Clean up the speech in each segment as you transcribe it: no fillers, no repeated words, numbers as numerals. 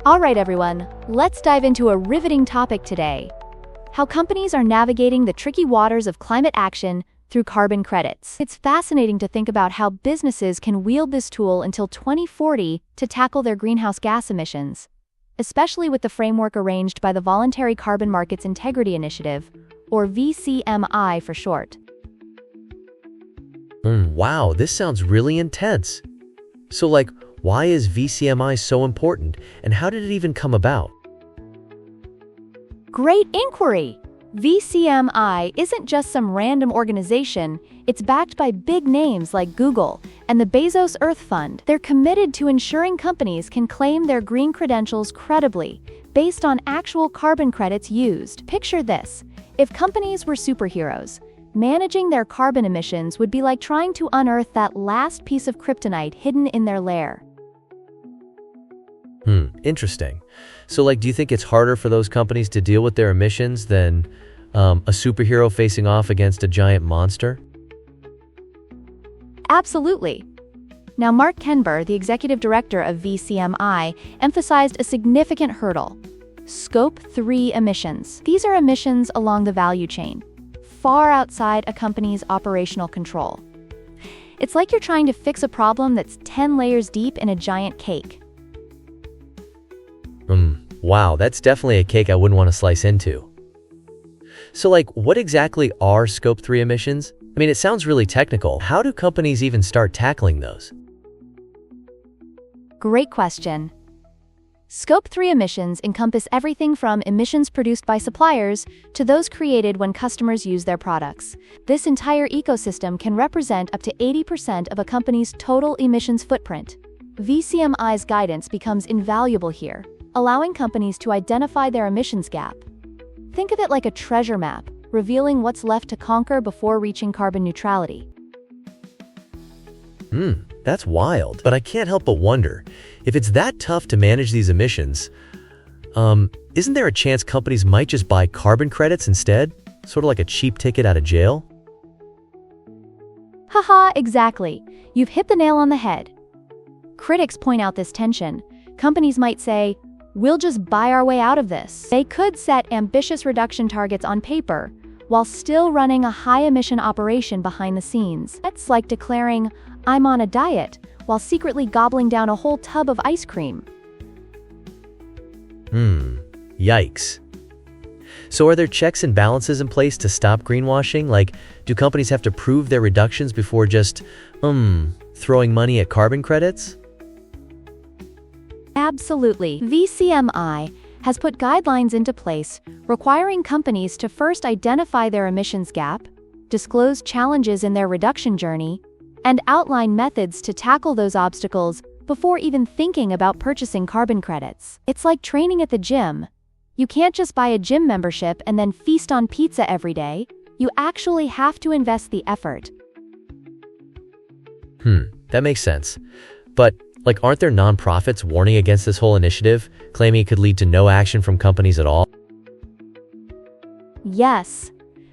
All right, everyone, let's dive into a riveting topic today: how companies are navigating the tricky waters of climate action through carbon credits. It's fascinating to think about how businesses can wield this tool until 2040 to tackle their greenhouse gas emissions, especially with the framework arranged by the Voluntary Carbon Markets Integrity Initiative, or VCMI for short. Wow, this sounds really intense. So, why is VCMI so important, and how did it even come about? Great inquiry! VCMI isn't just some random organization, it's backed by big names like Google and the Bezos Earth Fund. They're committed to ensuring companies can claim their green credentials credibly, based on actual carbon credits used. Picture this: if companies were superheroes, managing their carbon emissions would be like trying to unearth that last piece of kryptonite hidden in their lair. Interesting. So, do you think it's harder for those companies to deal with their emissions than a superhero facing off against a giant monster? Absolutely. Now, Mark Kenber, the executive director of VCMI, emphasized a significant hurdle: Scope 3 emissions. These are emissions along the value chain, far outside a company's operational control. It's like you're trying to fix a problem that's 10 layers deep in a giant cake. Wow, that's definitely a cake I wouldn't want to slice into. So, what exactly are Scope 3 emissions? I mean, it sounds really technical. How do companies even start tackling those? Great question. Scope 3 emissions encompass everything from emissions produced by suppliers to those created when customers use their products. This entire ecosystem can represent up to 80% of a company's total emissions footprint. VCMI's guidance becomes invaluable here, allowing companies to identify their emissions gap. Think of it like a treasure map, revealing what's left to conquer before reaching carbon neutrality. That's wild. But I can't help but wonder, if it's that tough to manage these emissions, isn't there a chance companies might just buy carbon credits instead? Sort of like a cheap ticket out of jail? Haha, exactly. You've hit the nail on the head. Critics point out this tension. Companies might say, "We'll just buy our way out of this." They could set ambitious reduction targets on paper, while still running a high-emission operation behind the scenes. It's like declaring, "I'm on a diet," while secretly gobbling down a whole tub of ice cream. Yikes. So are there checks and balances in place to stop greenwashing? Do companies have to prove their reductions before just, throwing money at carbon credits? Absolutely. VCMI has put guidelines into place requiring companies to first identify their emissions gap, disclose challenges in their reduction journey, and outline methods to tackle those obstacles before even thinking about purchasing carbon credits. It's like training at the gym. You can't just buy a gym membership and then feast on pizza every day. You actually have to invest the effort. That makes sense. But aren't there nonprofits warning against this whole initiative, claiming it could lead to no action from companies at all? Yes.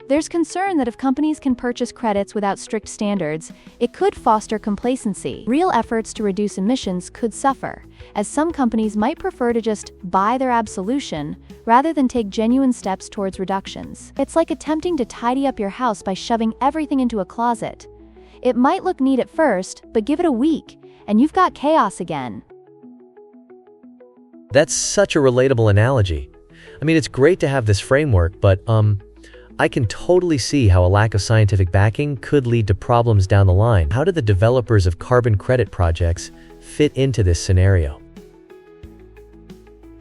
There's concern that if companies can purchase credits without strict standards, it could foster complacency. Real efforts to reduce emissions could suffer, as some companies might prefer to just buy their absolution rather than take genuine steps towards reductions. It's like attempting to tidy up your house by shoving everything into a closet. It might look neat at first, but give it a week, and you've got chaos again. That's such a relatable analogy. I mean, it's great to have this framework, but I can totally see how a lack of scientific backing could lead to problems down the line. How do the developers of carbon credit projects fit into this scenario?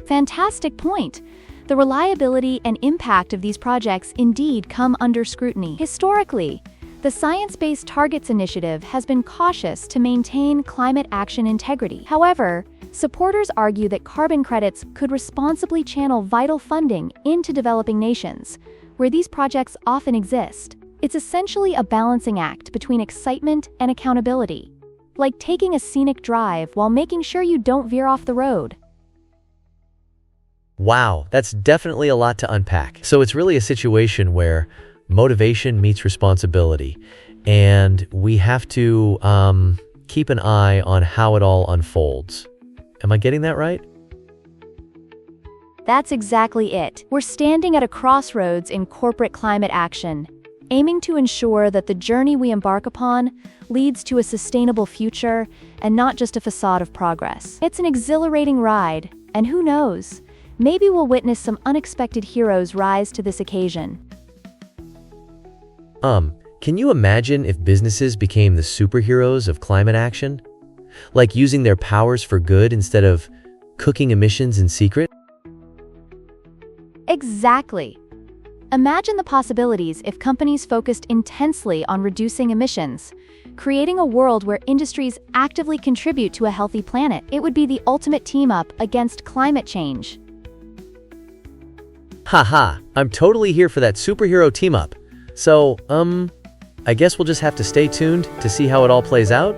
Fantastic point. The reliability and impact of these projects indeed come under scrutiny. Historically, the Science Based Targets Initiative has been cautious to maintain climate action integrity. However, supporters argue that carbon credits could responsibly channel vital funding into developing nations, where these projects often exist. It's essentially a balancing act between excitement and accountability, like taking a scenic drive while making sure you don't veer off the road. Wow, that's definitely a lot to unpack. So it's really a situation where motivation meets responsibility, and we have to keep an eye on how it all unfolds. Am I getting that right? That's exactly it. We're standing at a crossroads in corporate climate action, aiming to ensure that the journey we embark upon leads to a sustainable future and not just a facade of progress. It's an exhilarating ride, and who knows, maybe we'll witness some unexpected heroes rise to this occasion. Can you imagine if businesses became the superheroes of climate action? Like using their powers for good instead of cooking emissions in secret? Exactly. Imagine the possibilities if companies focused intensely on reducing emissions, creating a world where industries actively contribute to a healthy planet. It would be the ultimate team-up against climate change. Haha, I'm totally here for that superhero team-up. So, I guess we'll just have to stay tuned to see how it all plays out.